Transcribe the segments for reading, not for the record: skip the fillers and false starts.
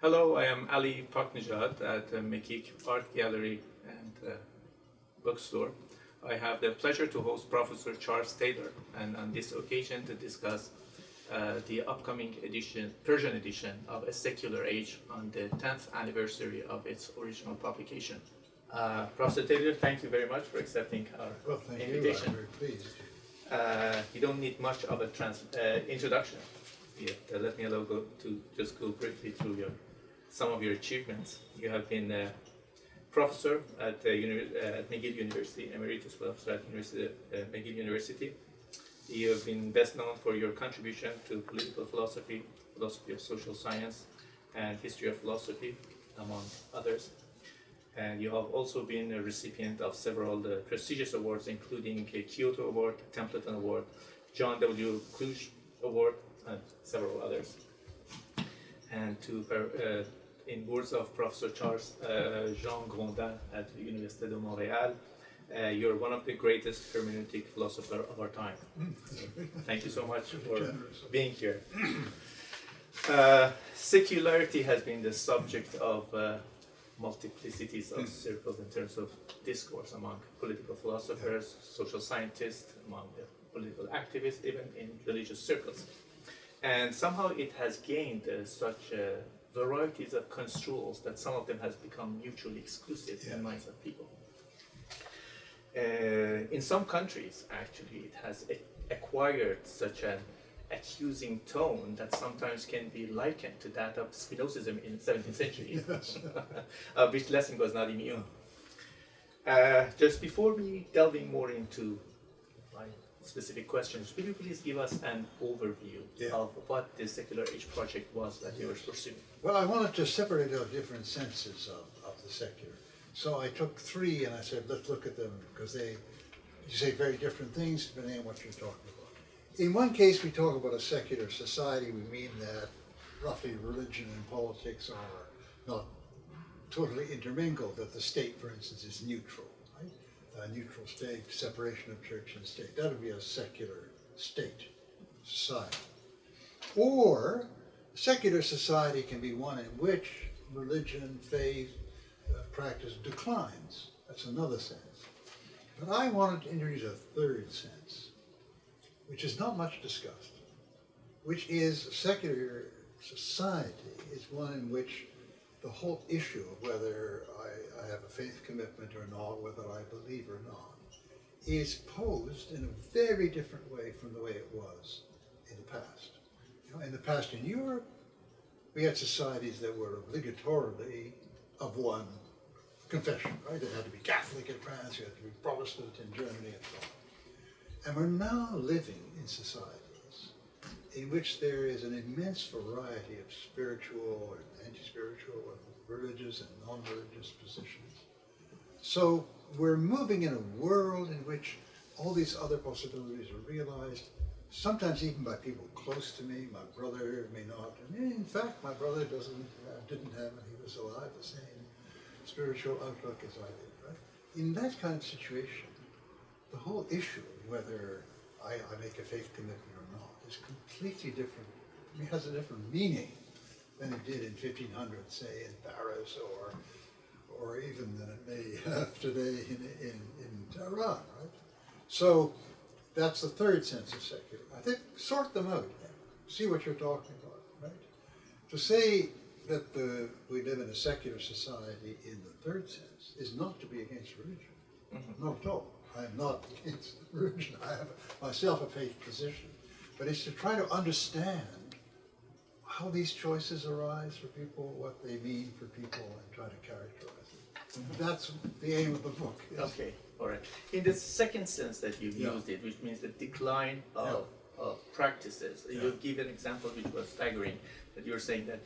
Hello, I am Ali Paknezhad at Mekik Art Gallery and Bookstore. I have the pleasure to host Professor Charles Taylor, and on this occasion to discuss the upcoming edition, Persian edition of A Secular Age on the 10th anniversary of its original publication. Professor Taylor, thank you very much for accepting our Well, thank invitation. you. I'm very pleased. You don't need much of a introduction. Let me just go briefly through some of your achievements. You have been a professor at McGill University, emeritus professor at McGill University. You have been best known for your contribution to political philosophy, philosophy of social science, and history of philosophy, among others. And you have also been a recipient of several prestigious awards, including a Kyoto Award, Templeton Award, John W. Kluge Award, and several others. And in words of Professor Charles Jean Grondin at the Université de Montréal, you're one of the greatest hermeneutic philosophers of our time. So, thank you so much for being here. Secularity has been the subject of multiplicities of circles in terms of discourse among political philosophers, social scientists, among the political activists, even in religious circles. And somehow it has gained such varieties of construals that some of them has become mutually exclusive in minds of people. In some countries, actually, it has acquired such an accusing tone that sometimes can be likened to that of Spinozism in the 17th century, of which Lessing was not immune. Just before we delving more into my specific questions, will you please give us an overview of what the Secular Age project was that you were pursuing? Well, I wanted to separate out different senses of the secular. So I took three and I said, let's look at them because you say very different things depending on what you're talking about. In one case, we talk about a secular society. We mean that roughly religion and politics are not totally intermingled, that the state, for instance, is neutral, right? A neutral state, separation of church and state. That would be a secular state, society. Or a secular society can be one in which religion, faith, practice declines. That's another sense. But I wanted to introduce a third sense, which is not much discussed, which is secular society is one in which the whole issue of whether I have a faith commitment or not, whether I believe or not, is posed in a very different way from the way it was in the past. In the past in Europe, we had societies that were obligatorily of one confession, right? It had to be Catholic in France, you had to be Protestant in Germany, and so on. And we're now living in societies in which there is an immense variety of spiritual and anti-spiritual and religious and non-religious positions. So we're moving in a world in which all these other possibilities are realized, sometimes even by people close to me. My brother may not. And in fact, my brother didn't have, when he was alive, the same spiritual outlook as I did. Right? In that kind of situation, the whole issue of whether I make a faith commitment or not is completely different. It has a different meaning than it did in 1500, say, in Paris, or even than it may have today in Tehran, right? So that's the third sense of secular. I think sort them out, see what you're talking about, right? To say that we live in a secular society in the third sense is not to be against religion, not at all. I am not against religion. I have myself a faith position, but it's to try to understand how these choices arise for people, what they mean for people, and try to characterize it. That's the aim of the book. Yes. Okay, all right. In the second sense that you used it, which means the decline of practices, you give an example which was staggering, that you're saying that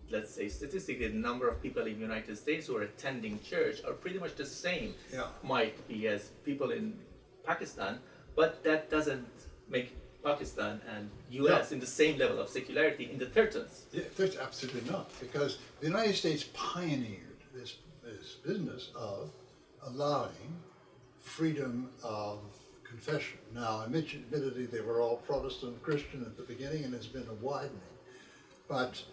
let's say statistically the number of people in the United States who are attending church are pretty much the same, might be as people in Pakistan, but that doesn't make Pakistan and US in the same level of secularity in the third sense. Yeah, absolutely not, because the United States pioneered this business of allowing freedom of confession. Now, admittedly, they were all Protestant Christian at the beginning, and there's been a widening. But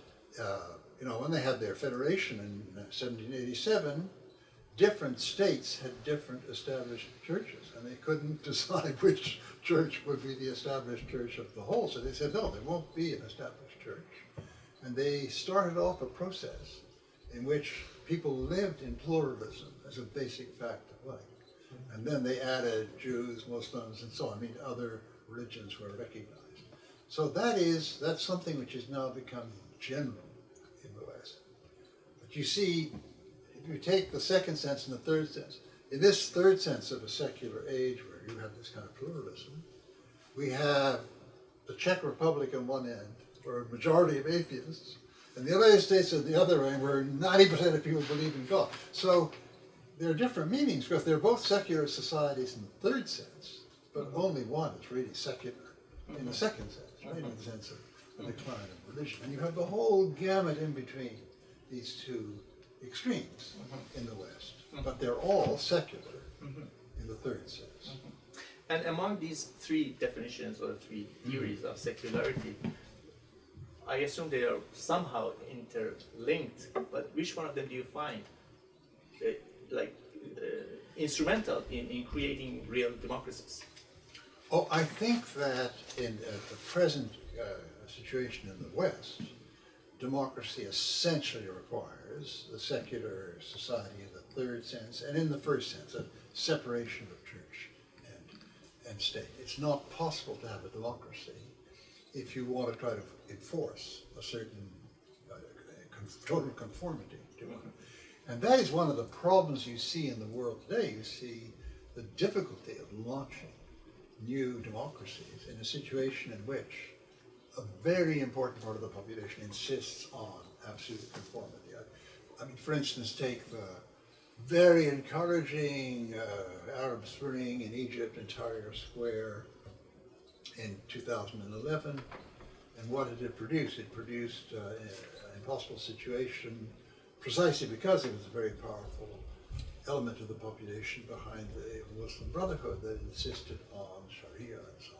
when they had their federation in 1787, different states had different established churches, and they couldn't decide which church would be the established church of the whole. So they said, no, there won't be an established church. And they started off a process in which people lived in pluralism as a basic fact of life. And then they added Jews, Muslims, and so on. I mean, other religions were recognized. So that's something which has now become general in the West. But you see, if you take the second sense and the third sense, in this third sense of a secular age where you have this kind of pluralism, we have the Czech Republic on one end, where a majority of atheists, and the United States on the other end, where 90% of people believe in God. So there are different meanings, because they're both secular societies in the third sense, but only one is really secular in the second sense, right? In the sense of the decline of religion. And you have the whole gamut in between these two extremes in the West, but they're all secular in the third sense. And among these three definitions or three theories of secularity, I assume they are somehow interlinked, but which one of them do you find instrumental in creating real democracies? Oh, I think that in the present situation in the West, democracy essentially requires the secular society in the third sense, and in the first sense, a separation of church and state. It's not possible to have a democracy if you want to try to enforce a certain total conformity to it. And that is one of the problems you see in the world today. You see the difficulty of launching new democracies in a situation in which a very important part of the population insists on absolute conformity. I mean, for instance, take the very encouraging Arab Spring in Egypt in Tahrir Square in 2011. And what did it produce? It produced an impossible situation precisely because it was a very powerful element of the population behind the Muslim Brotherhood that insisted on Sharia and so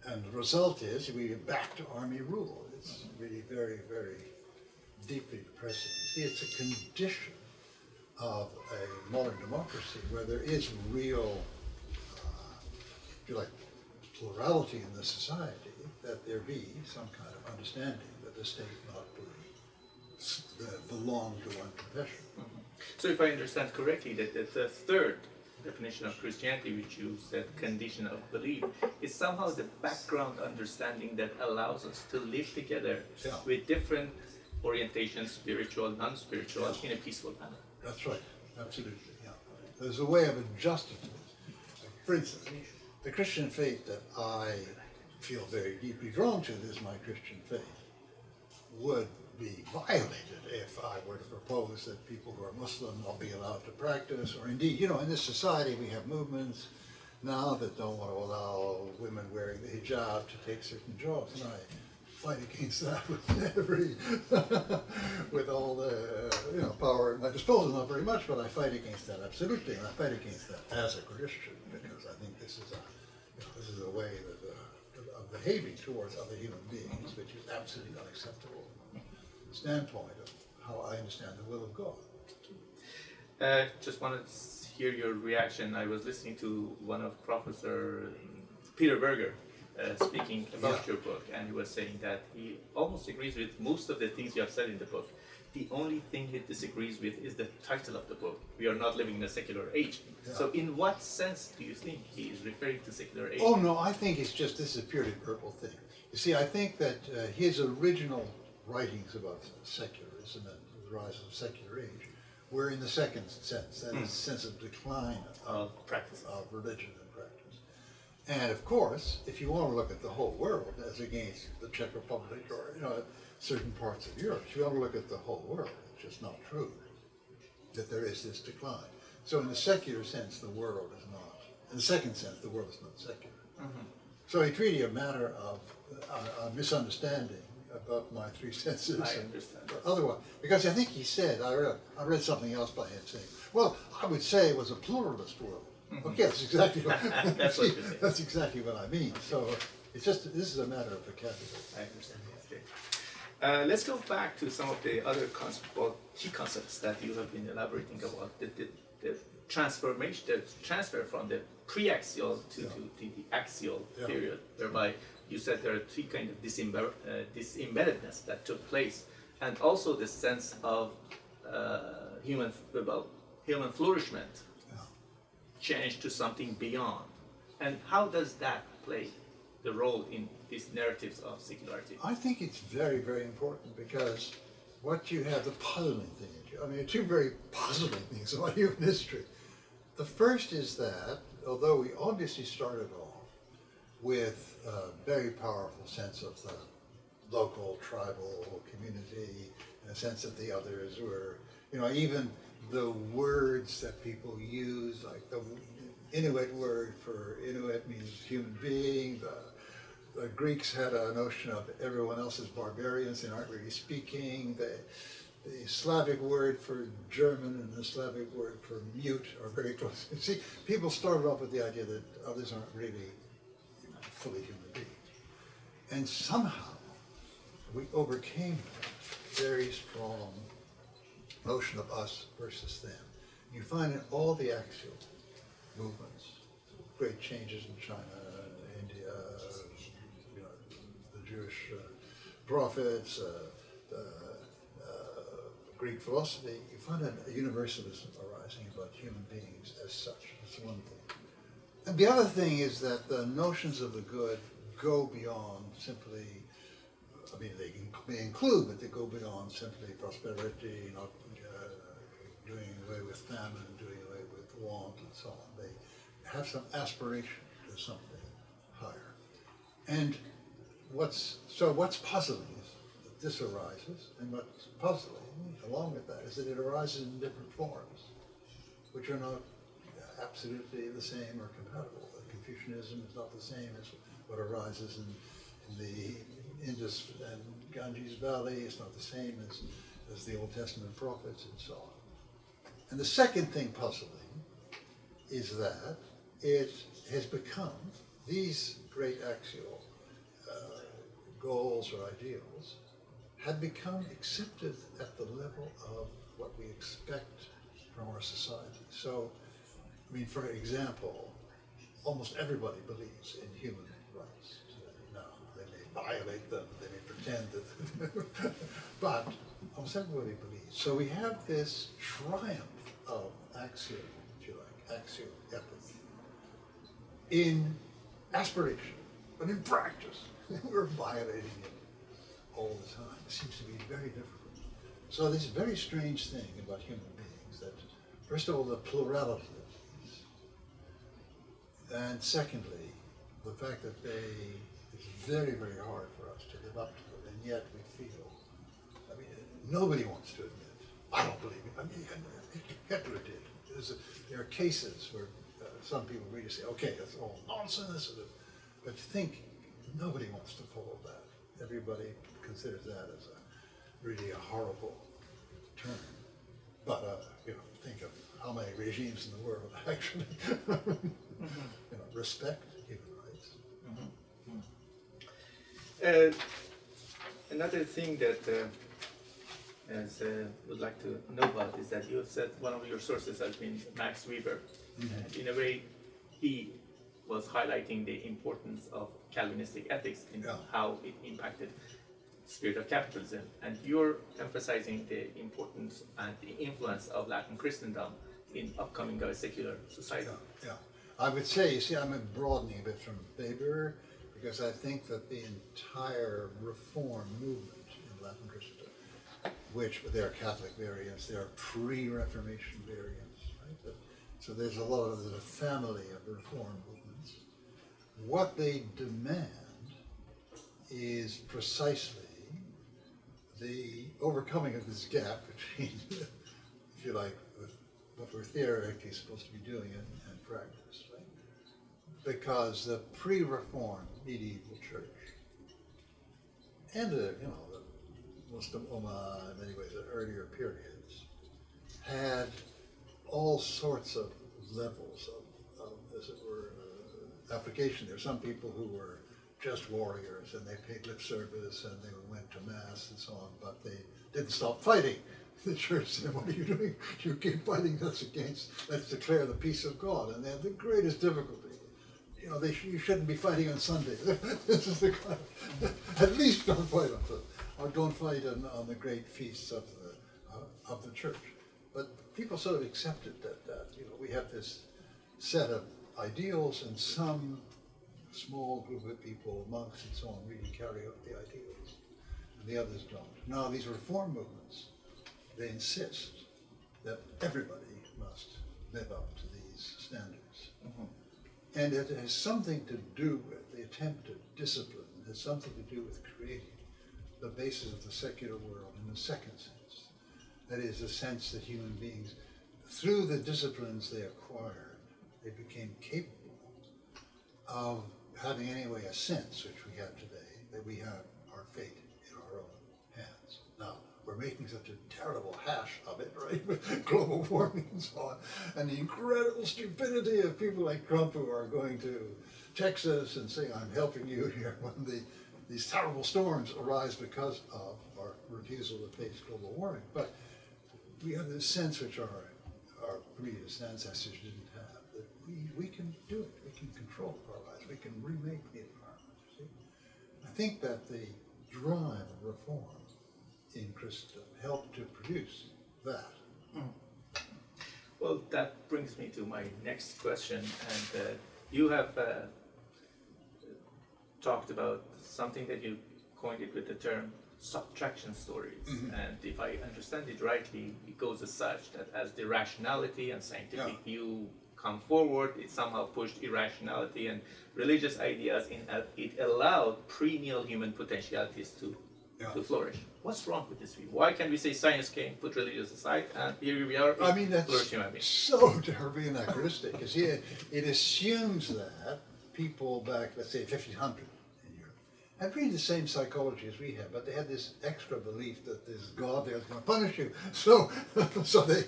on. And the result is we are back to army rule. It's really very, very deeply depressing. You see, it's a condition of a modern democracy where there is real, if you like, plurality in the society, that there be some kind of understanding that the state not belong to one confession. So if I understand correctly, that the third definition of Christianity, which you said condition of belief, is somehow the background understanding that allows us to live together with different orientations, spiritual, non-spiritual, in a peaceful manner. That's right, absolutely, yeah. There's a way of adjusting to it. For instance, the Christian faith that I feel very deeply drawn to, this is my Christian faith, would be violated if I were to propose that people who are Muslim not be allowed to practice, or indeed, in this society we have movements now that don't want to allow women wearing the hijab to take certain jobs, and I fight against that with all the power at my disposal. Not very much, but I fight against that absolutely, and I fight against that as a Christian because I think this is a way of behaving towards other human beings which is absolutely unacceptable standpoint of how I understand the will of God. Just wanted to hear your reaction. I was listening to one of Professor Peter Berger speaking about your book, and he was saying that he almost agrees with most of the things you have said in the book. The only thing he disagrees with is the title of the book. We are not living in a secular age. Yeah. So in what sense do you think he is referring to secular age? Oh no, I think it's just, this is a purely verbal thing. You see, I think that his original writings about secularism and the rise of the secular age were in the second sense, that is the sense of decline of practice, of religion and practice. And of course, if you want to look at the whole world as against the Czech Republic or certain parts of Europe, if you want to look at the whole world, it's just not true that there is this decline. So in the secular sense, the world is not, in the second sense, the world is not secular. So it's really a matter of a misunderstanding about my three senses. I understand. Otherwise, because I think he said, I read something else by him saying, well, I would say it was a pluralist world. Okay, that's exactly what, that's exactly what I mean. So it's just, this is a matter of vocabulary. I understand. Okay. Let's go back to some of the other key concepts that you have been elaborating about. The transformation, the transfer from the pre-axial to the axial period, whereby you said there are three kinds of disembeddedness that took place, and also the sense of human flourishment changed to something beyond. And how does that play the role in these narratives of secularity? I think it's very, very important because what you have, the puzzling thing, I mean, two very puzzling things about human history. The first is that, although we obviously started off with a very powerful sense of the local, tribal community, and a sense that the others were, even the words that people use, like the Inuit word for Inuit means human being. The Greeks had a notion of everyone else is barbarians, they aren't really speaking. The Slavic word for German and the Slavic word for mute are very close. You see, people started off with the idea that others aren't really fully human beings. And somehow we overcame that very strong notion of us versus them. You find in all the axial movements, great changes in China, India, the Jewish prophets, Greek philosophy, you find a universalism arising about human beings as such. That's one thing. And the other thing is that the notions of the good go beyond simply, I mean, they may include, but they go beyond simply prosperity, not doing away with famine, doing away with want, and so on. They have some aspiration to something higher. And what's puzzling is that this arises, and what's puzzling along with that is that it arises in different forms, which are not absolutely the same or compatible. Confucianism is not the same as what arises in the Indus and Ganges Valley. It's not the same as the Old Testament prophets and so on. And the second thing puzzling is that it has become, these great axial goals or ideals had become accepted at the level of what we expect from our society. So, I mean, for example, almost everybody believes in human rights. Now, they may violate them, they may pretend that, but almost everybody believes. So we have this triumph of axial, if you like, axial ethic in aspiration, but in practice, we're violating it all the time. It seems to be very difficult. So this very strange thing about human beings, that first of all, the plurality of these, and secondly, the fact that it's very, very hard for us to live up to it, and yet we feel, I mean, nobody wants to admit, I don't believe it. I mean, Hitler did. There are cases where some people really say, okay, that's all nonsense, but think nobody wants to follow that. Everybody considers that as really a horrible term. But think of how many regimes in the world actually respect human rights. Another thing that as would like to know about is that you have said one of your sources has been Max Weber. And in a way, he was highlighting the importance of Calvinistic ethics in how it impacted spirit of capitalism, and you're emphasizing the importance and the influence of Latin Christendom in upcoming secular society. Yeah. I would say, you see, I'm broadening a bit from Weber, because I think that the entire Reform movement in Latin Christendom, which there are Catholic variants, there are pre-Reformation variants, right? So there's a lot of the family of Reform movements. What they demand is precisely the overcoming of this gap between, if you like, what we're theoretically supposed to be doing in practice, right? Because the pre-Reformed medieval church and the Muslim Ummah, in many ways, the earlier periods, had all sorts of levels of as it were, application. There are some people who were just warriors, and they paid lip service, and they went to mass and so on, but they didn't stop fighting. The church said, what are you doing? You keep fighting, let's declare the peace of God. And they had the greatest difficulty. You know, you shouldn't be fighting on Sunday. This is the kind at least don't fight or don't fight on the great feasts of the church. But people sort of accepted that you know, we have this set of ideals, and some small group of people, monks and so on, really carry out the ideals, and the others don't. Now these reform movements, they insist that everybody must live up to these standards. Mm-hmm. And it has something to do with the attempt at discipline. It has something to do with creating the basis of the secular world in the second sense. That is, the sense that human beings, through the disciplines they acquired, they became capable of having anyway a sense, which we have today, that we have our fate in our own hands. Now, we're making such a terrible hash of it, right, with global warming and so on, and the incredible stupidity of people like Trump who are going to Texas and saying, I'm helping you here, when these terrible storms arise because of our refusal to face global warming. But we have this sense which our previous ancestors didn't have, that we can do it, we can control our lives, we can remake the environment. See? I think that the drive of reform in Christendom helped to produce that. Well, that brings me to my next question, and you have talked about something that you coined it with the term subtraction stories. Mm-hmm. And if I understand it rightly, it goes as such that as the rationality and scientific view come forward, it somehow pushed irrationality and religious ideas in. It allowed perennial human potentialities to flourish. What's wrong with this view? Why can't we say science came, put religious aside, and here we are? I mean, that's so terribly anachronistic, because it assumes that people back, let's say, 1500 in Europe, had really the same psychology as we have, but they had this extra belief that there's God there that's going to punish you. So they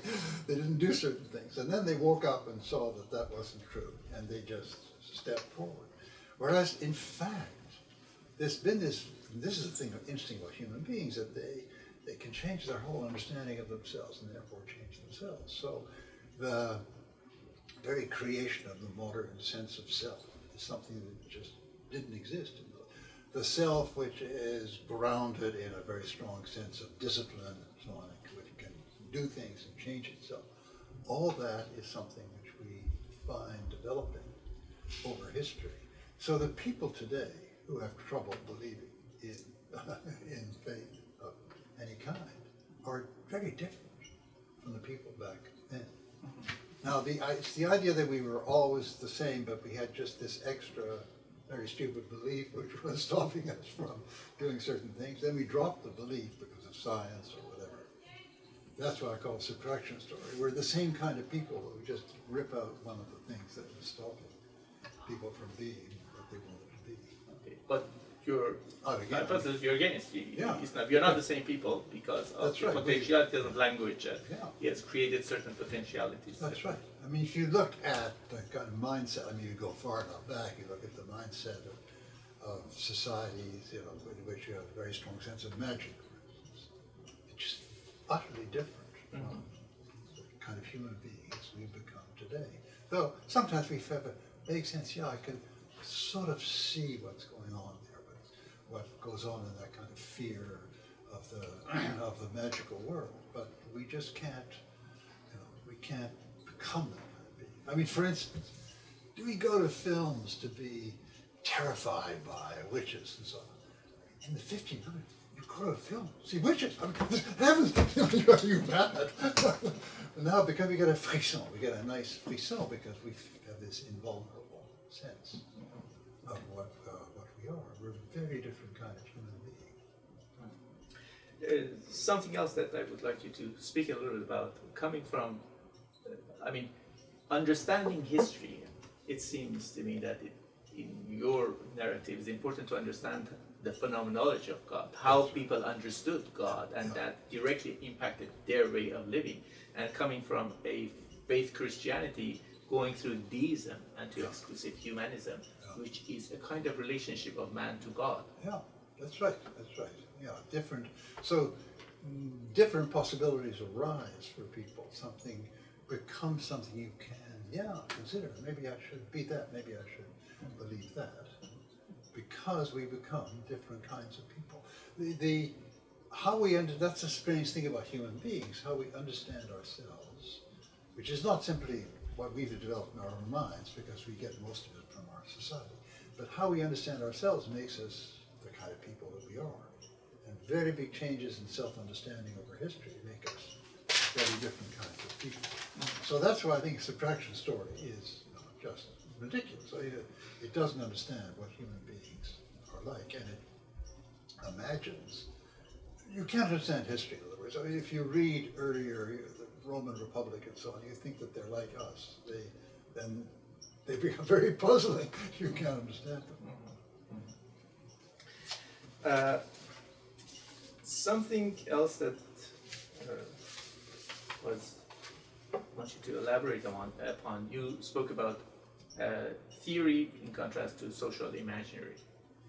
didn't do certain things. And then they woke up and saw that that wasn't true, and they just stepped forward. Whereas, in fact, there's been this is the thing interesting about human beings, that they can change their whole understanding of themselves and therefore change themselves. So the very creation of the modern sense of self is something that just didn't exist in the self, which is grounded in a very strong sense of discipline and so on, which can do things and change itself. All that is something which we find developing over history. So the people today who have trouble believing in faith of any kind are very different from the people back then. Now, it's the idea that we were always the same, but we had just this extra, very stupid belief which was stopping us from doing certain things. Then we dropped the belief because of science or whatever. That's what I call a subtraction story. We're the same kind of people, but we just rip out one of the things that was stopping people from being what they wanted to be. Okay, but you're against. You're not the same people because of the potentialities of language. He has created certain potentialities. That's right. I mean, if you look at the kind of mindset, I mean, you go far enough back, you look at the mindset of societies, you know, in which you have a very strong sense of magic, for instance. It's just utterly different from the kind of human beings we've become today. Though sometimes we have a vague sense, I can sort of see what's going on there. What goes on in that kind of fear of the magical world, but we just can't, we can't become that kind of being. I mean, for instance, do we go to films to be terrified by witches and so on? In the 1500s, you go to a film, see witches. I mean, heavens, are you mad? Now, because we get a frisson, we get a nice frisson because we have this invulnerable sense of what we are. We're a very different kind of human being. Something else that I would like you to speak a little bit about, coming from, understanding history. It seems to me that in your narrative, it's important to understand the phenomenology of God, how people understood God, and that directly impacted their way of living. And coming from a faith Christianity, going through deism and to exclusive humanism, which is a kind of relationship of man to God. Yeah, that's right. That's right. Yeah, different. So different possibilities arise for people. Something becomes something you can, consider. Maybe I should be that. Maybe I should believe that. Because we become different kinds of people. That's the strange thing about human beings, how we understand ourselves, which is not simply what we've developed in our own minds, because we get most of it from our society, but how we understand ourselves makes us the kind of people that we are. And very big changes in self-understanding over history make us very different kinds of people. So that's why I think subtraction story is just ridiculous. It doesn't understand what human beings are like, and it imagines. You can't understand history, in other words. I mean, if you read earlier the Roman Republic and so on, you think that they're like us. Then they become very puzzling. You can't understand them. Something else that I want you to elaborate upon. You spoke about theory in contrast to social imaginary.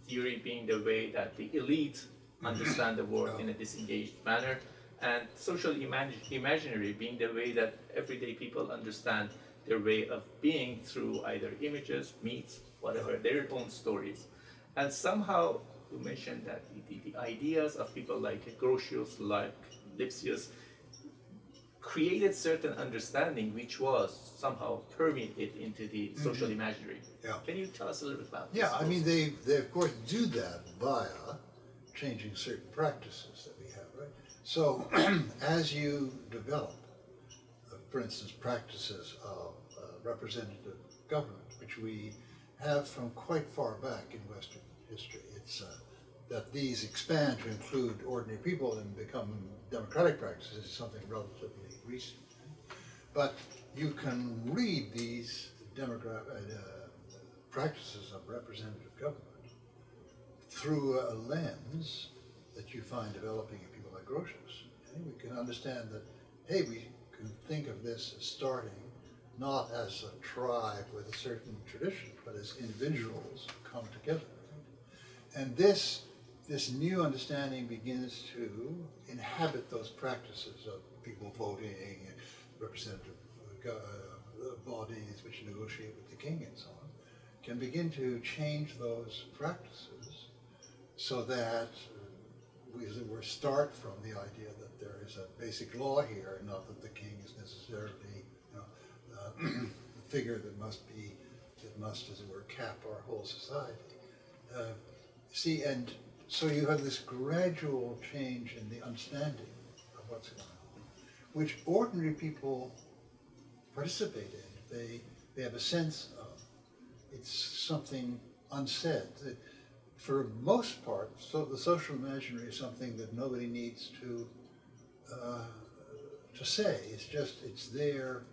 Theory being the way that the elite understand the world in a disengaged manner, and social imaginary being the way that everyday people understand their way of being through either images, myths, whatever, their own stories. And somehow you mentioned that the ideas of people like Grotius, like Lipsius, created certain understanding which was somehow permeated into the social imaginary. Yeah. Can you tell us a little bit about this? Yeah, I mean, they of course do that via changing certain practices that we have, right? So as you develop, for instance, practices of representative government, which we have from quite far back in Western history, it's that these expand to include ordinary people and become democratic practices is something relatively recent. But you can read these practices of representative government through a lens that you find developing in people like Grotius. Okay? We can understand that, hey, we can think of this as starting not as a tribe with a certain tradition, but as individuals who come together. Right? And this new understanding begins to inhabit those practices of people voting, representative bodies which negotiate with the king and so on, can begin to change those practices so that we start from the idea that there is a basic law here, and not that the king is necessarily the figure that must, as it were, cap our whole society. And so you have this gradual change in the understanding of what's going on, which ordinary people participate in. They have a sense of it's something unsaid. For most part, so the social imaginary is something that nobody needs to say. It's there.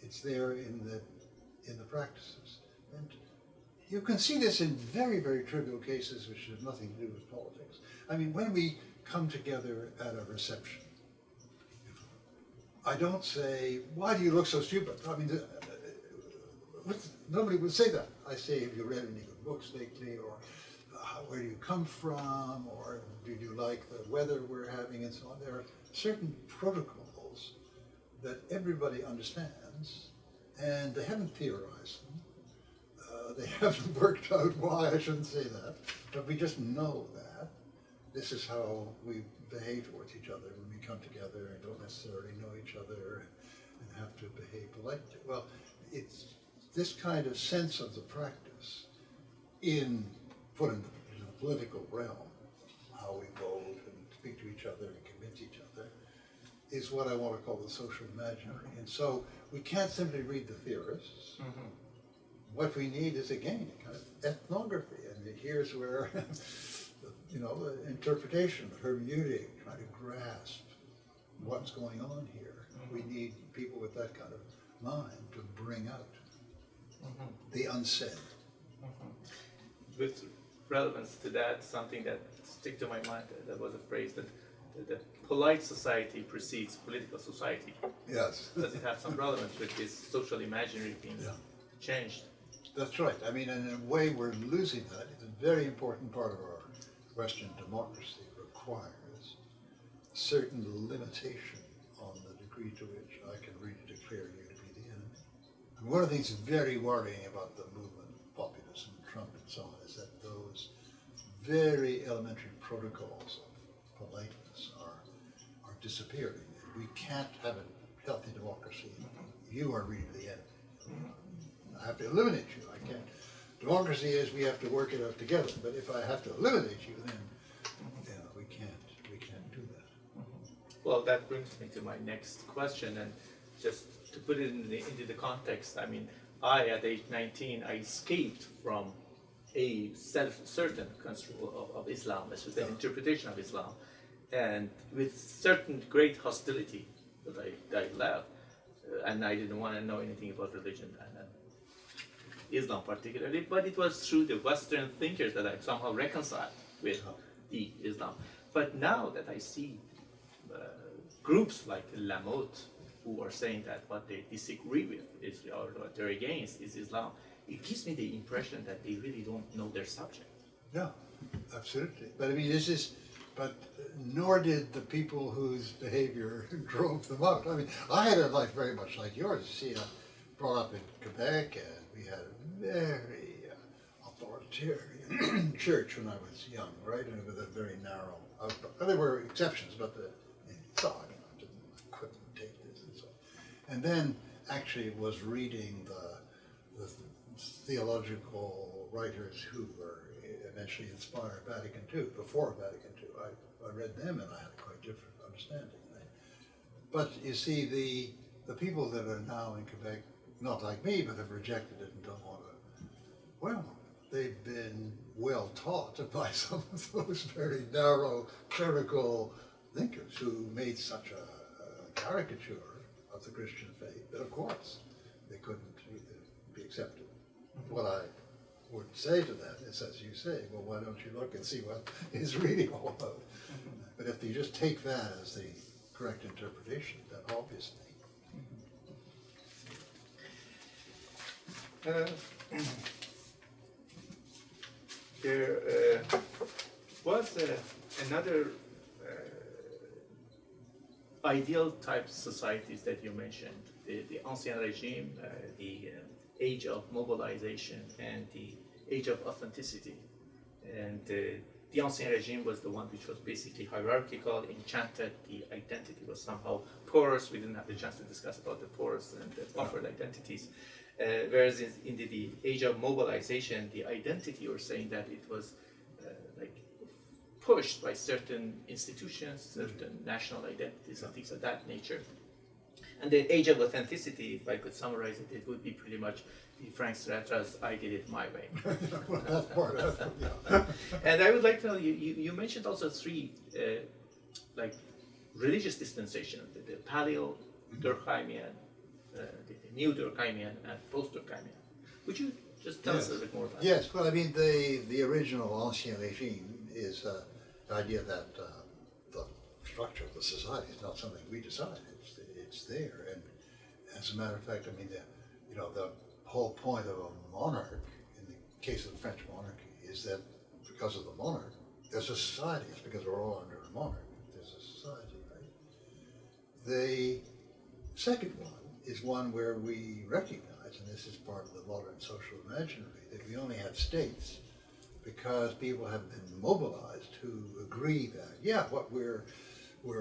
It's there in the practices. And you can see this in very, very trivial cases which have nothing to do with politics. I mean, when we come together at a reception, I don't say, "Why do you look so stupid?" I mean, nobody would say that. I say, "Have you read any good books lately?" Or "Where do you come from?" Or "Do you like the weather we're having?" and so on. There are certain protocols that everybody understands, and they haven't theorized them. They haven't worked out why. I shouldn't say that, but we just know that this is how we behave towards each other when we come together and don't necessarily know each other and have to behave politely. Well, it's this kind of sense of the practice put in the political realm, how we vote and speak to each other and convince each other, is what I want to call the social imaginary. And so we can't simply read the theorists. Mm-hmm. What we need is, again, kind of ethnography, and here's where, interpretation, hermeneutic, trying to grasp what's going on here. Mm-hmm. We need people with that kind of mind to bring out the unsaid. Mm-hmm. With relevance to that, something that stick to my mind, that was a phrase that the polite society precedes political society. Yes. Does it have some relevance with this social imaginary being changed? That's right. I mean, in a way, we're losing that. It's a very important part of our Western democracy. Requires a certain limitation on the degree to which I can really declare you to be the enemy. And one of the things very worrying about the movement of populism, Trump and so on, is that those very elementary protocols of politeness are disappearing. We can't have a healthy democracy. You are really the enemy. I have to eliminate you. I can't. Democracy is we have to work it out together. But if I have to eliminate you, then we can't do that. Well, that brings me to my next question, and just to put it into the context, I mean, at age 19, I escaped from a certain construal of Islam, a certain interpretation of Islam, and with certain great hostility that I left, and I didn't want to know anything about religion and Islam particularly, but it was through the Western thinkers that I somehow reconciled with the Islam. But now that I see groups like Lamotte, who are saying that what they disagree with is, or what they're against is Islam, it gives me the impression that they really don't know their subject. Yeah, absolutely. But I mean, nor did the people whose behavior drove them out. I mean, I had a life very much like yours. See, I brought up in Quebec, and we had a very authoritarian church when I was young, right? And with a very narrow outlook. There were exceptions, but I couldn't take this and so on. And then actually was reading the theological writers who were eventually inspired Vatican II, before Vatican II. I read them and I had a quite different understanding. But you see, the people that are now in Quebec, not like me, but have rejected it and don't want to, well, they've been well taught by some of those very narrow clerical thinkers who made such a caricature of the Christian faith that, of course, they couldn't be accepted. What I would say to that is, as you say, well, why don't you look and see what it's really all about? But if you just take that as the correct interpretation, then obviously. There was another ideal type societies that you mentioned, the Ancien Regime, the age of mobilization, and the age of authenticity. And the Ancien Regime was the one which was basically hierarchical, enchanted, the identity was somehow porous. We didn't have the chance to discuss about the porous and the offered identities. Whereas in the age of mobilization, the identity, or saying that it was like pushed by certain institutions, certain national identities and things of that nature. And the age of authenticity, if I could summarize it, it would be pretty much Frank Sinatra's "I did it my way." Well, that's part of it, yeah. And I would like to know, you mentioned also three like religious dispensations: the Paleo, Durkheimian, the New Durkheimian, and Post-Durkheimian. Would you just tell us a little bit more about that? Yes, well, I mean, the original Ancien Regime is the idea that the structure of the society is not something we decide. It's there, and as a matter of fact, I mean, the whole point of a monarch, in the case of the French monarchy, is that because of the monarch, there's a society. It's because we're all under a monarch. There's a society, right? The second one is one where we recognize, and this is part of the modern social imaginary, that we only have states because people have been mobilized to agree that, yeah, what we're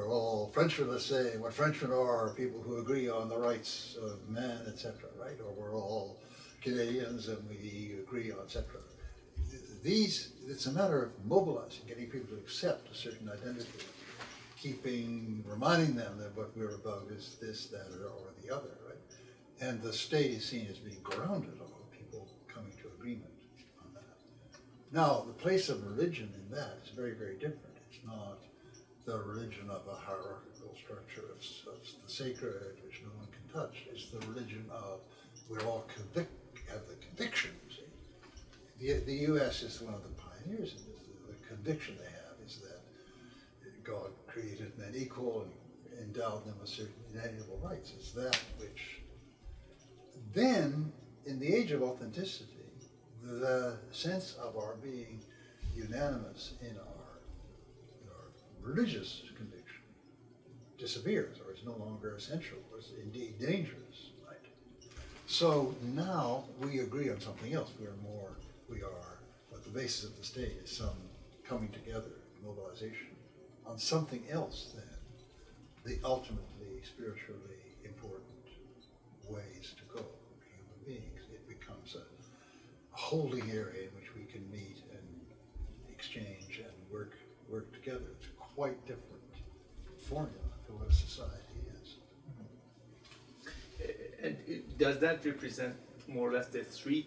all Frenchmen, let's say, what Frenchmen are people who agree on the rights of man, etc., right? Or we're all Canadians and we agree on, etc. It's a matter of mobilizing, getting people to accept a certain identity, reminding them that what we're about is this, that, or the other, right? And the state is seen as being grounded on people coming to agreement on that. Now, the place of religion in that is very, very different. It's not the religion of a hierarchical structure of the sacred, which no one can touch. It's the religion of we all have the conviction, see. The U.S. is one of the pioneers in this. The conviction they have is that God created men equal and endowed them with certain inalienable rights. It's that which then, in the age of authenticity, the sense of our being unanimous in our religious conviction disappears, or is no longer essential, or is indeed dangerous, right? So now we agree on something else. We are, what the basis of the state is some coming together, mobilization, on something else than the ultimately spiritually important ways to go for human beings. It becomes a holding area in which we can meet and exchange and work together. It's a quite different formula to what a society is. And does that represent more or less the three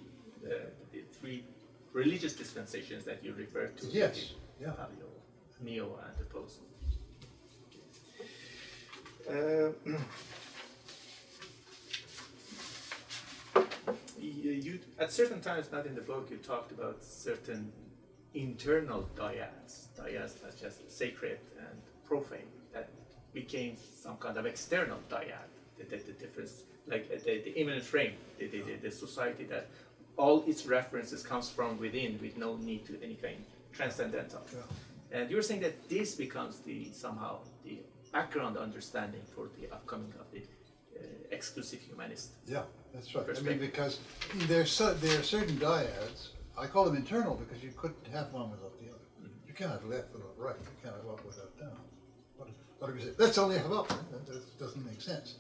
religious dispensations that you refer to? Yes, yeah. Talyor, Neo, and the Post. You, at certain times, not in the book, you talked about certain internal dyads such as sacred and profane, that became some kind of external dyad. The difference, like the immanent frame, the society that all its references comes from within, with no need to anything transcendental. Yeah. And you were saying that this becomes somehow the background understanding for the upcoming of the exclusive humanist. Yeah, that's right. I mean, because there are certain dyads, I call them internal because you couldn't have one without the other. You can't have left without right, you can't have up without down. What do we say? Let's only have up, right? That doesn't make sense.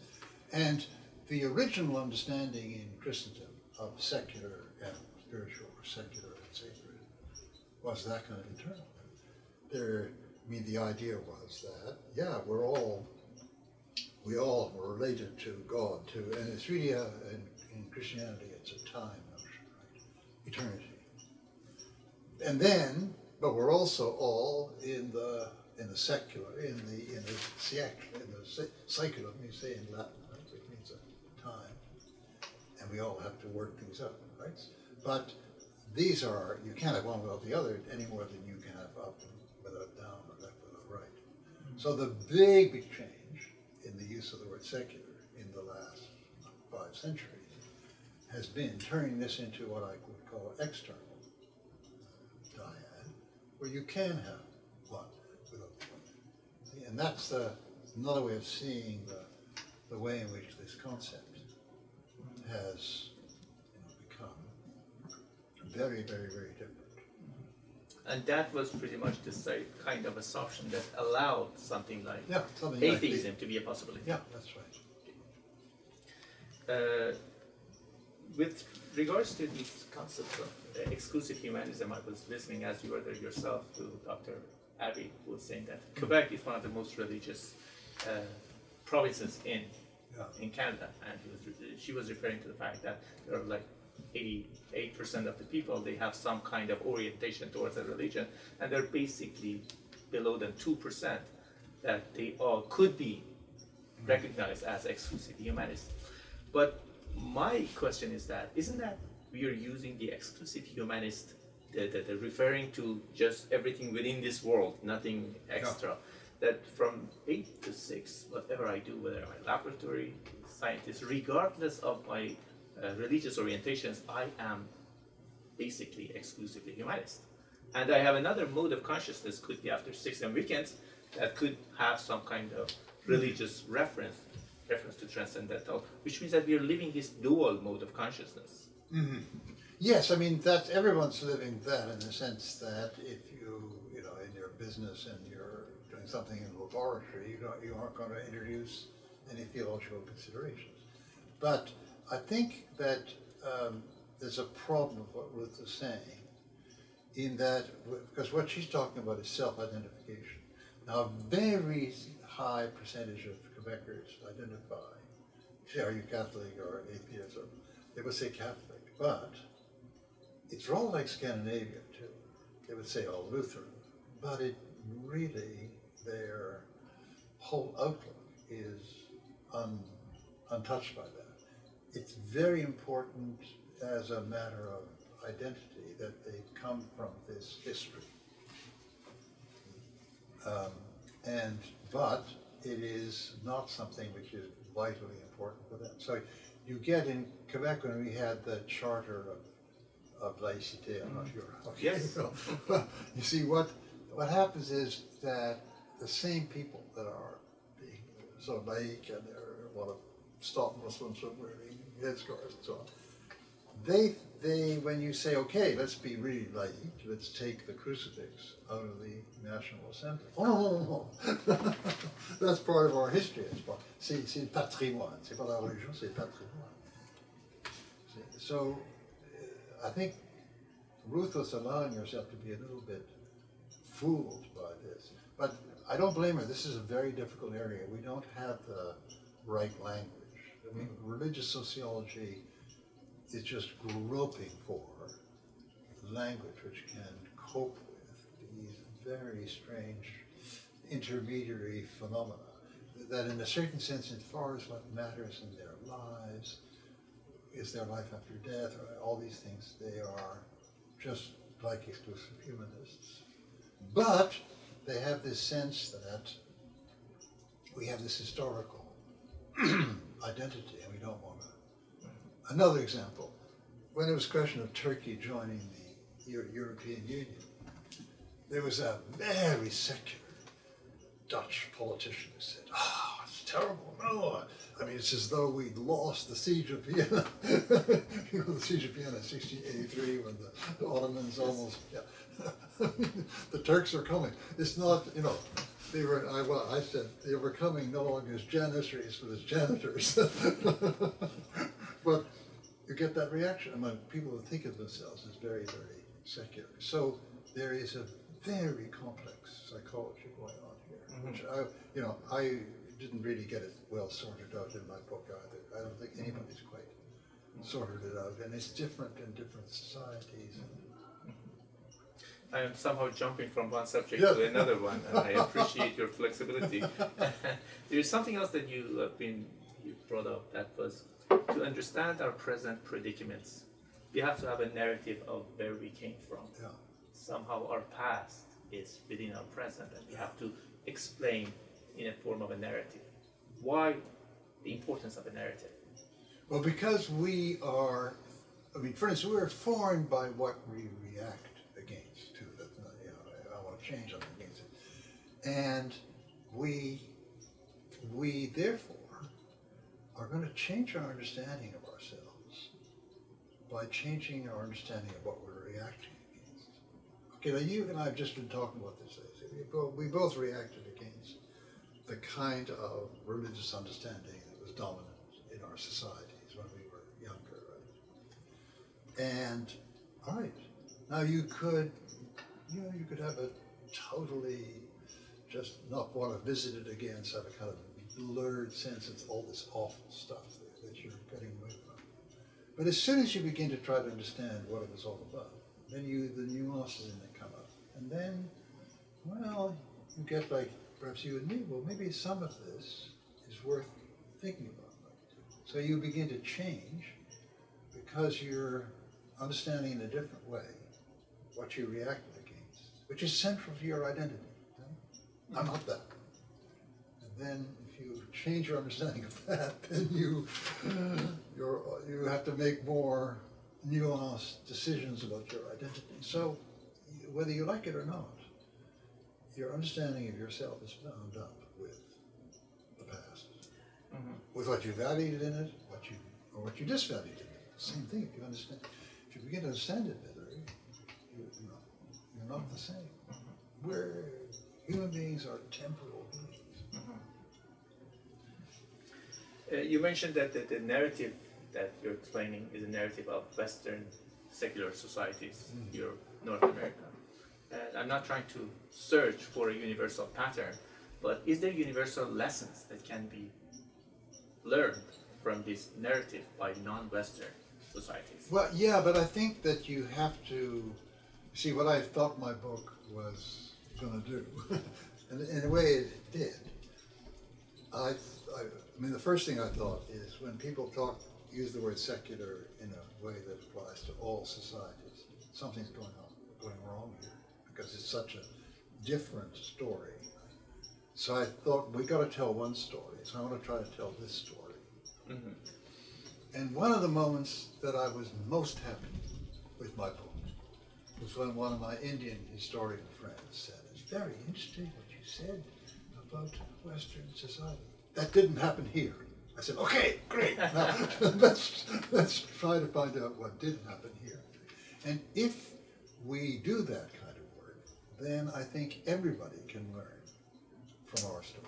And the original understanding in Christendom of secular and spiritual, or secular and sacred, was that kind of internal. The idea was that, yeah, we all were related to God, and it's really in Christianity, it's a time notion, right? Eternity. And then, but we're also all in the secular, in the secular, let me say in Latin, right? Which means a time, and we all have to work things out, right? But these are, you can't have one without the other any more than you can have up without down or left without right. So the big change in the use of the word secular in the last 5 centuries has been turning this into what I would call external dyad, where you can have one without the other. And that's another way of seeing the way in which this concept has become very, very, very different. And that was pretty much the same kind of assumption that allowed something like atheism to be a possibility. Yeah, that's right. With regards to this concept of exclusive humanism, I was listening as you were there yourself to Dr. Abbey, who was saying that Quebec is one of the most religious provinces in Canada, and she was referring to the fact that there are like 88% of the people, they have some kind of orientation towards a religion, and they're basically below than 2% that they all could be recognized as exclusive humanists. But my question is that, isn't that we are using the exclusive humanist, the referring to just everything within this world, nothing extra, that from 8 to 6, whatever I do, whether I'm a laboratory scientist, regardless of my religious orientations, I am basically exclusively humanist. And I have another mode of consciousness, could be after 6 and weekends, that could have some kind of religious reference to transcendental, which means that we are living this dual mode of consciousness. Mm-hmm. Yes, I mean, that everyone's living that in the sense that if you know, in your business and you're doing something in the laboratory, you aren't going to introduce any theological considerations. But I think that there's a problem with what Ruth is saying, in that, because what she's talking about is self-identification. Now, a very high percentage of Quebecers identify, say, are you Catholic or atheist, or they would say Catholic, but it's rather like Scandinavia too. They would say all Lutheran, but it really, their whole outlook is untouched by that. It's very important as a matter of identity that they come from this history. And but it is not something which is vitally important for them. So you get in Quebec when we had the charter of laïcité, I'm not sure. Okay, Yes. you see what happens is that the same people that are being so laïc and they want to stop Muslims from wearing headscarves and so on, they when you say, okay, let's be really laïc, let's take the crucifix out of the National Assembly. Oh, that's part of our history. C'est le patrimoine. C'est pas la religion, c'est le patrimoine. So I think Ruth was allowing herself to be a little bit fooled by this. But I don't blame her. This is a very difficult area. We don't have the right language. I mean, religious sociology is just groping for language which can cope with these very strange intermediary phenomena. That in a certain sense, as far as what matters in their lives, is their life after death, or all these things, they are just like exclusive humanists. But they have this sense that we have this historical identity and we don't want to. Another example, when it was a question of Turkey joining the European Union, there was a very secular Dutch politician who said, "Oh, it's terrible. No, I mean, it's as though we'd lost the siege of Vienna." You know, the siege of Vienna, 1683, when the Ottomans almost, the Turks are coming. It's not, you know, I said, they were coming no longer as janissaries, but as janitors. But you get that reaction among people who think of themselves as very, very secular. So there is a very complex psychology going on here, which I didn't really get it well sorted out in my book either. I don't think anybody's quite sorted it out, and it's different in different societies. I am somehow jumping from one subject to another one, and I appreciate your flexibility. There is something else that you brought up, that was to understand our present predicaments. We have to have a narrative of where we came from. Yeah. Somehow our past is within our present, and we have to explain in a form of a narrative. Why the importance of a narrative? Well, because we are, I mean, for instance, we're formed by what we react against too. That's not, I want to change something against it. And we therefore are going to change our understanding of ourselves by changing our understanding of what we're reacting against. Okay, now you and I have just been talking about this. We both reacted against the kind of religious understanding that was dominant in our societies when we were younger, right? And, all right, now you could have a totally just not want to visit it again, so have a kind of blurred sense of all this awful stuff that you're getting away from. But as soon as you begin to try to understand what it was all about, then the nuances in it come up. And then, well, you get like, perhaps you and me, well, maybe some of this is worth thinking about. So you begin to change because you're understanding in a different way what you reacted against, which is central to your identity. Right? I'm not that. And then if you change your understanding of that, then you have to make more nuanced decisions about your identity. So whether you like it or not, your understanding of yourself is bound up with the past, with what you valued in it, what you disvalued in it. Same thing. If you begin to understand it better, you're not the same. We're human beings are temporal beings. You mentioned that the narrative that you're explaining is a narrative of Western secular societies, Europe, North America. And I'm not trying to search for a universal pattern, but is there universal lessons that can be learned from this narrative by non-Western societies? Well, yeah, but I think that you have to see what I thought my book was going to do. And in a way it did. I mean, the first thing I thought is when people use the word secular in a way that applies to all societies, something's going wrong here, because it's such a different story. So I thought, we got to tell one story, so I want to try to tell this story. Mm-hmm. And one of the moments that I was most happy with my book was when one of my Indian historian friends said, "It's very interesting what you said about Western society. That didn't happen here." I said, "Okay, great. Now let's try to find out what did happen here." And if we do that kind of work, then I think everybody can learn from our story,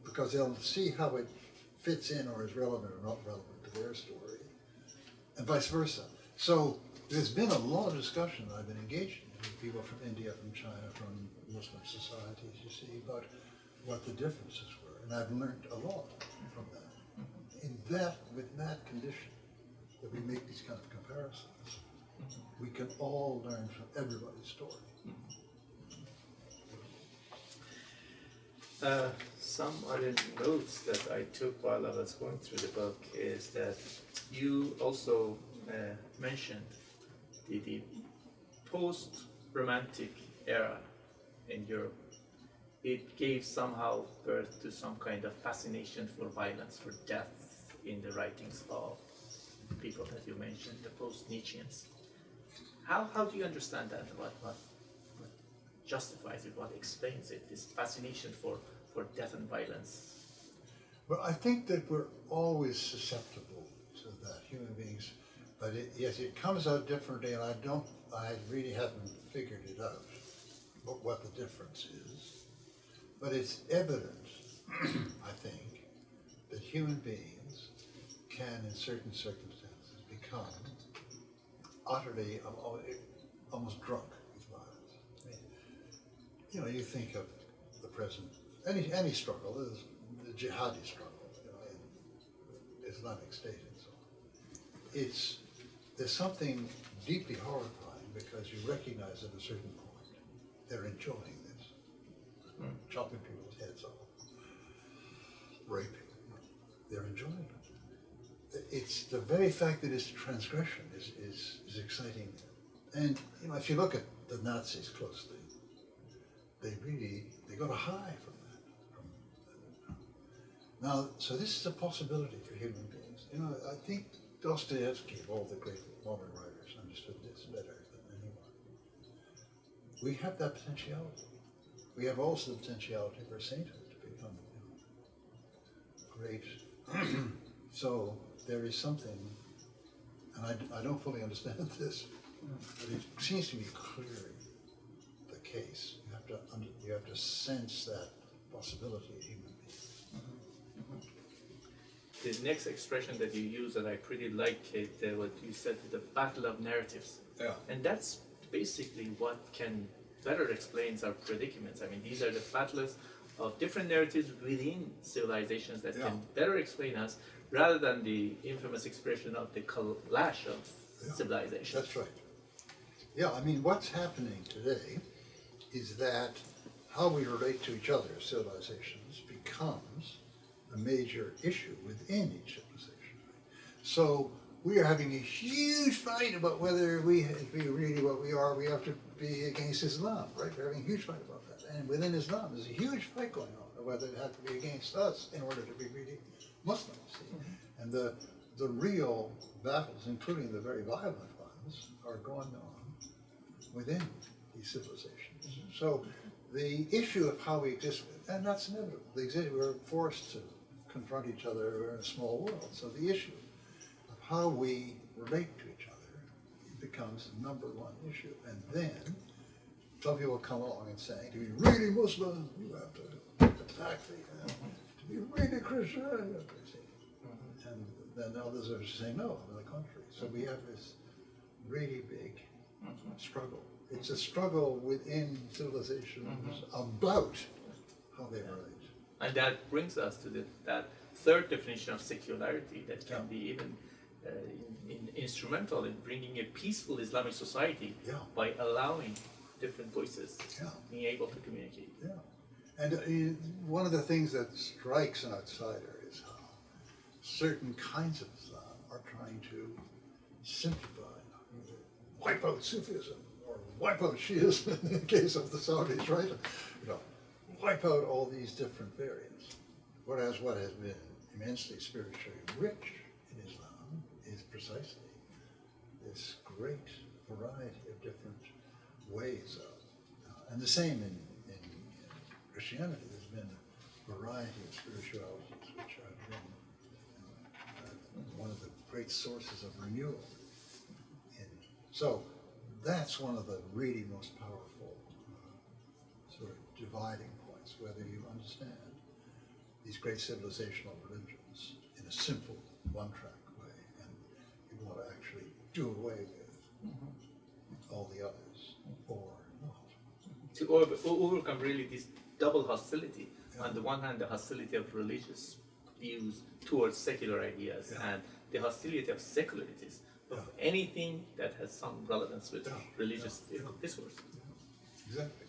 because they'll see how it fits in or is relevant or not relevant to their story, and vice versa. So there's been a lot of discussion I've been engaged in with people from India, from China, from Muslim societies, you see, about what the differences were. And I've learned a lot from that. With that condition, that we make these kind of comparisons, we can all learn from everybody's story. Some other notes that I took while I was going through the book is that you also mentioned the post-romantic era in Europe. It gave somehow birth to some kind of fascination for violence, for death in the writings of people that you mentioned, the post-Nietzscheans. How do you understand that? What justifies it? What explains it? This fascination for death and violence? Well, I think that we're always susceptible to that, human beings. But yes, it comes out differently, and I really haven't figured it out, what the difference is. But it's evident, I think, that human beings can, in certain circumstances, become utterly, almost drunk with violence. I mean, you think of the present, any struggle, the jihadi struggle, in Islamic State and so on. There's something deeply horrifying, because you recognize at a certain point they're enjoying this, chopping people's heads off, raping. They're enjoying it. It's the very fact that it's transgression is exciting. And if you look at the Nazis closely, they got a high from that. Now, so this is a possibility for human beings. I think Dostoevsky, of all the great modern writers, understood this better than anyone. We have that potentiality. We have also the potentiality for sainthood to become great. So there is something, and I don't fully understand this, but it seems to me clearly the case. You have to sense that possibility in human beings. The next expression that you use that I pretty like it, what you said, the battle of narratives. Yeah. And that's basically what can better explains our predicaments. I mean, these are the battles of different narratives within civilizations that can better explain us, rather than the infamous expression of the clash of civilizations. That's right. Yeah, I mean, what's happening today is that how we relate to each other as civilizations becomes a major issue within each civilization. So we are having a huge fight about whether we be really what we are. We have to be against Islam, right? We're having a huge fight about that. And within Islam, there's a huge fight going on whether it had to be against us in order to be really Muslims. Mm-hmm. And the real battles, including the very violent ones, are going on within these civilizations. Mm-hmm. So the issue of how we exist, and that's inevitable. We're forced to confront each other. We're in a small world. So the issue of how we relate to each other becomes the number one issue. And then some people come along and say, to be really Muslim, you have to attack the, to be really Christian, you have to see. And then others are saying, no, on the contrary. So we have this really big struggle. It's a struggle within civilizations about how they relate. And that brings us to that third definition of secularity that can be even instrumental in bringing a peaceful Islamic society by allowing different voices being able to communicate. Yeah. And one of the things that strikes an outsider is how certain kinds of Islam are trying to simplify, wipe out Sufism, or wipe out Shiism in the case of the Saudis, right? wipe out all these different variants. Whereas what has been immensely spiritually rich in Islam is precisely this great variety of different ways of, and the same in Christianity. There's been a variety of spiritualities which have been one of the great sources of renewal. So that's one of the really most powerful sort of dividing points, whether you understand these great civilizational religions in a simple, one-track way, and you want to actually do away with all the others, or not. To overcome really this double hostility. On the one hand, the hostility of religious views towards secular ideas, and the hostility of secularities, of anything that has some relevance with religious discourse. Exactly.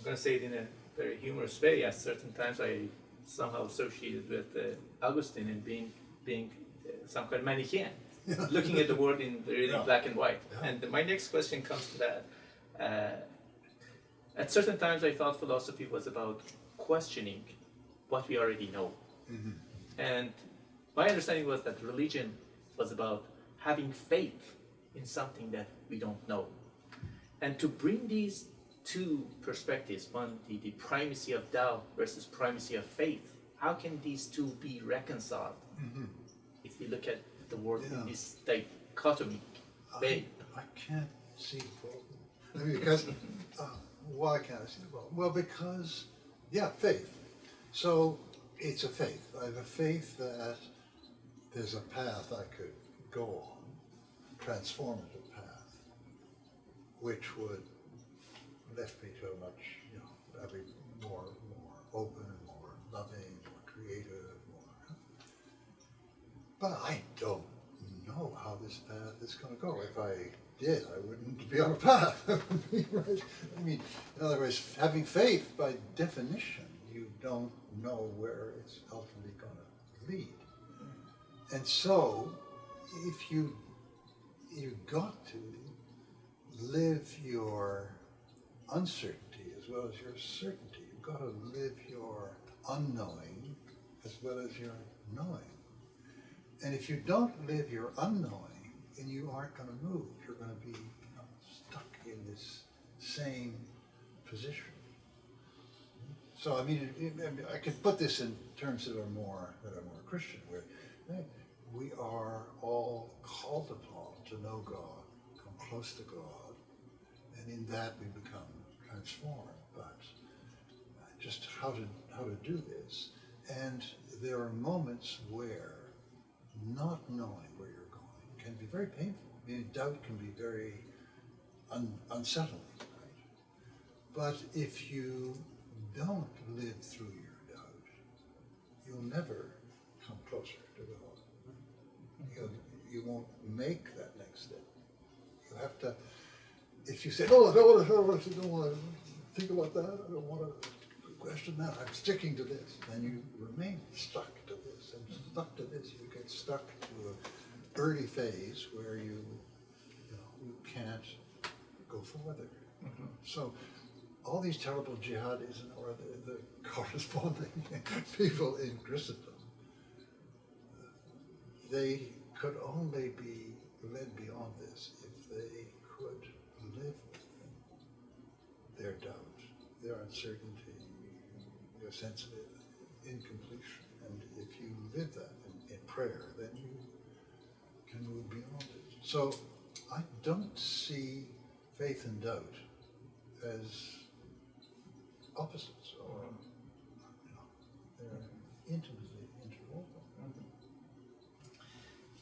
I'm going to say it in a very humorous way. At certain times, I somehow associated with Augustine in being some kind of Manichaean, looking at the world in really black and white. And my next question comes to that. At certain times, I thought philosophy was about questioning what we already know. And my understanding was that religion was about having faith in something that we don't know. And to bring these two perspectives, one, the primacy of doubt versus primacy of faith, how can these two be reconciled if we look at the world in this dichotomy way? I can't see the problem. I mean, because, why can't I see the problem? Well, because, faith. So it's a faith. I have a faith that there's a path I could go on, transformative path, which would lift me to a much, I'd be more open, more loving, more creative, more. But I don't know how this path is going to go. If I did, I wouldn't be on a path. Right? I mean, in other words, having faith, by definition, you don't know where it's ultimately going to lead. And so, if you've got to live your uncertainty as well as your certainty. You've got to live your unknowing as well as your knowing. And if you don't live your unknowing, then you aren't going to move. You're going to be stuck in this same position. So I mean, I could put this in terms that are more Christian, where we are all called upon to know God, come close to God, and in that we become transformed. But just how to do this, and there are moments where not knowing where you're going can be very painful. I mean, doubt can be very unsettling, right? But if you don't live through your doubt, you'll never come closer to God. You won't make that next step. You have to, if you say, oh, I don't want to think about that, I don't want to question that, I'm sticking to this, then you remain stuck to this, and stuck to this, you get stuck to an early phase where you can't go further. Mm-hmm. So all these terrible jihadis or the corresponding people in Christendom, they could only be led beyond this if they could live with their doubt, their uncertainty, their sense of incompletion. And if you live that in prayer, then you can move beyond it. So I don't see faith and doubt as opposites, or they're intimately interwoven.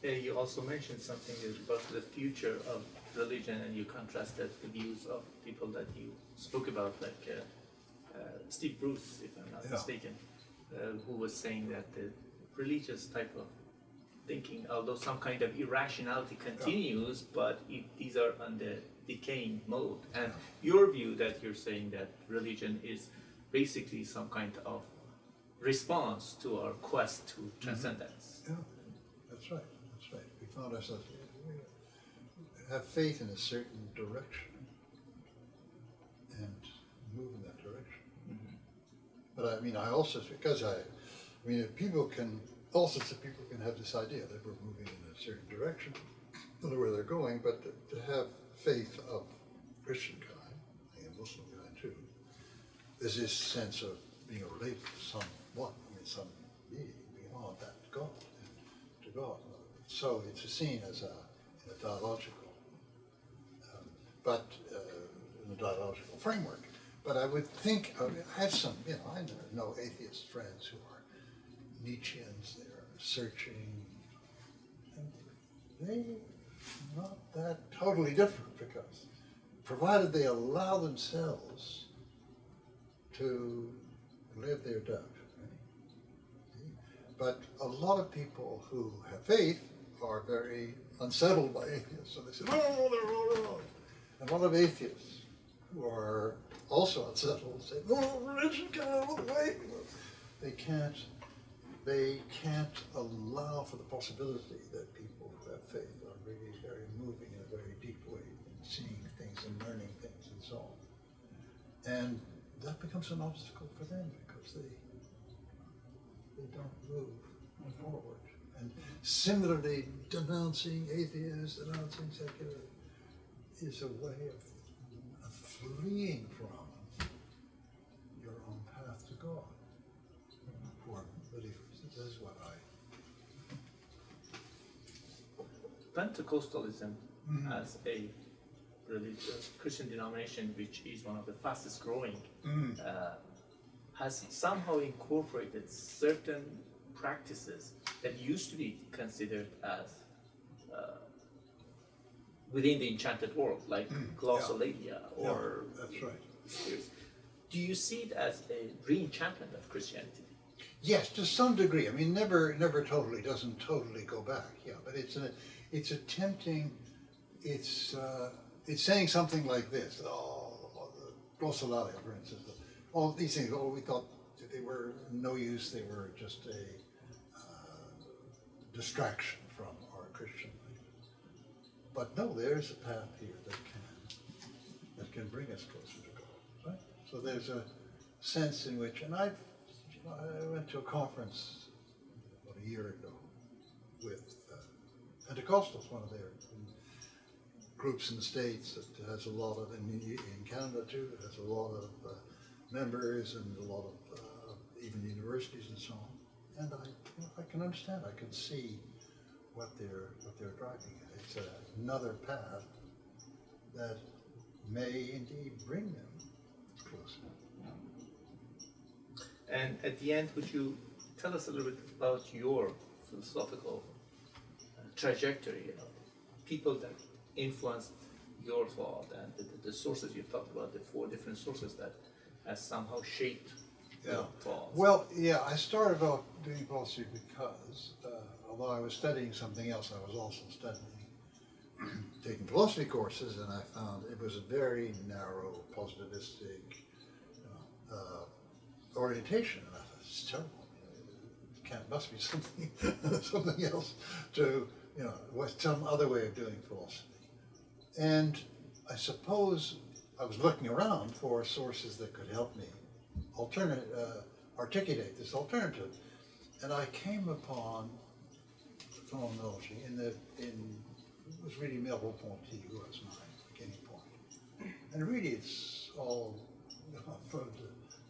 You also mentioned something about the future of religion, and you contrasted the views of people that you spoke about, like Steve Bruce, if I'm not mistaken, who was saying that the religious type of thinking, although some kind of irrationality continues, but these are on the decaying mode. And your view that you're saying that religion is basically some kind of response to our quest to transcendence. Yeah, that's right. That's right. We found ourselves, we have faith in a certain direction. But I mean, I also, because I mean, people can, all sorts of people can have this idea that we're moving in a certain direction, don't know where they're going, but to have faith of Christian kind, and Muslim kind too, there's this sense of being related to someone, I mean, some being beyond that God, to God. So it's seen as a dialogical, in a dialogical framework. But I would think, I have some, I know atheist friends who are Nietzscheans, they're searching, and they're not that totally different, because provided they allow themselves to live their doubt. Right? But a lot of people who have faith are very unsettled by atheists, so they say, no, they're all wrong. And a lot of atheists who are also unsettled say, no, religion got out of the way. They can't allow for the possibility that people who have faith are really very moving in a very deep way, and seeing things and learning things and so on. And that becomes an obstacle for them, because they don't move forward. And similarly, denouncing atheists, denouncing secular, is a way of fleeing from your own path to God for believers. This is what Pentecostalism as a religious Christian denomination, which is one of the fastest growing, has somehow incorporated certain practices that used to be considered as within the enchanted world, like glossolalia or that's right. spirits. Do you see it as a re-enchantment of Christianity? Yes, to some degree. I mean, never totally, doesn't totally go back. Yeah, but it's attempting. It's saying something like this. Glossolalia, for instance. All these things. Oh, we thought that they were no use. They were just a distraction from our Christian life. But no, there's a path here that can bring us closer to God. Right? So there's a sense in which, and I went to a conference about a year ago with Pentecostals, one of their groups in the States that has a lot of, in Canada too, it has a lot of members and a lot of even universities and so on. And I can understand, I can see what they're driving at. It's another path that may indeed bring them closer. And at the end, would you tell us a little bit about your philosophical trajectory, people that influenced your thought, and the sources you talked about, the 4 different sources that has somehow shaped your thoughts? Well, yeah, I started off doing philosophy because, although I was studying something else, I was also taking philosophy courses, and I found it was a very narrow, positivistic orientation, and I thought, it's terrible. Must be something else to, some other way of doing philosophy. And I suppose I was looking around for sources that could help me articulate this alternative, and I came upon phenomenology it was really Merleau-Ponty who was my beginning point. And really it's all from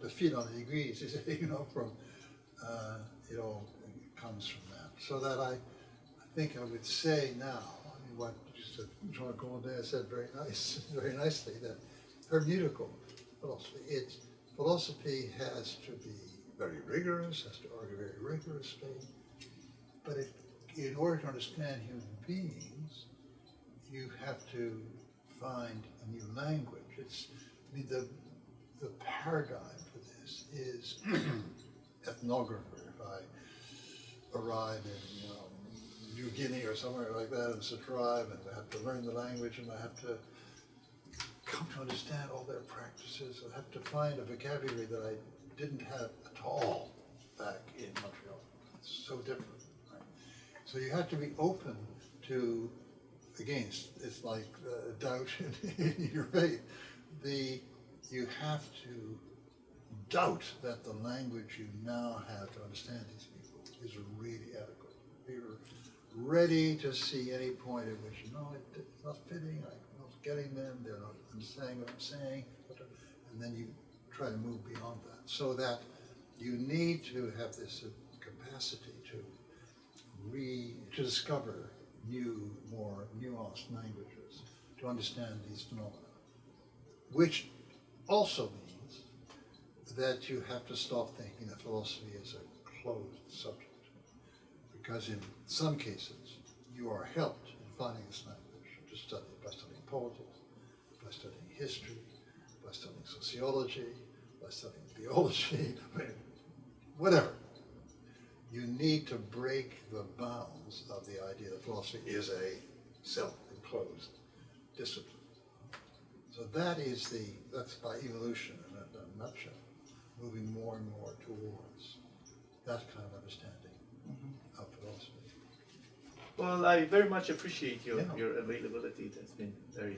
the fil en aiguille, from it all comes from that. So that I think I would say now, what Jean Condé said very nicely, that hermeneutical philosophy has to be very rigorous, has to argue very rigorously, but in order to understand human beings, you have to find a new language. The paradigm for this is ethnographer. If I arrive in New Guinea or somewhere like that, and it's a tribe, and I have to learn the language, and I have to come to understand all their practices. I have to find a vocabulary that I didn't have at all back in Montreal. It's so different, right? So you have to be open to, again, it's like doubt in your faith. You have to doubt that the language you now have to understand these people is really adequate. You're ready to see any point at which, no, it's not fitting, I'm not getting them, they're not understanding what I'm saying, and then you try to move beyond that. So that you need to have this capacity to discover new, more nuanced languages, to understand these phenomena, which also means that you have to stop thinking that philosophy is a closed subject. Because in some cases, you are helped in finding this language to study by studying politics, by studying history, by studying sociology, by studying theology, whatever. You need to break the bounds of the idea that philosophy is a self-enclosed discipline. So that's by evolution in a nutshell, moving more and more towards that kind of understanding of philosophy. Well, I very much appreciate your availability. That's been very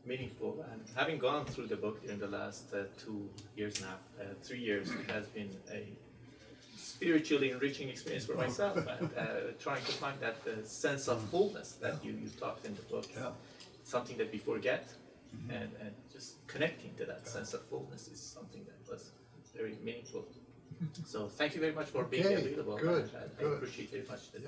meaningful. And having gone through the book during the last 2 years and a half, 3 years, it has been a spiritually enriching experience for myself. And trying to find that sense of fullness that you talked in the book. Yeah. Something that we forget. And just connecting to that sense of fullness is something that was very meaningful. So thank you very much for being available. Good. I appreciate very much the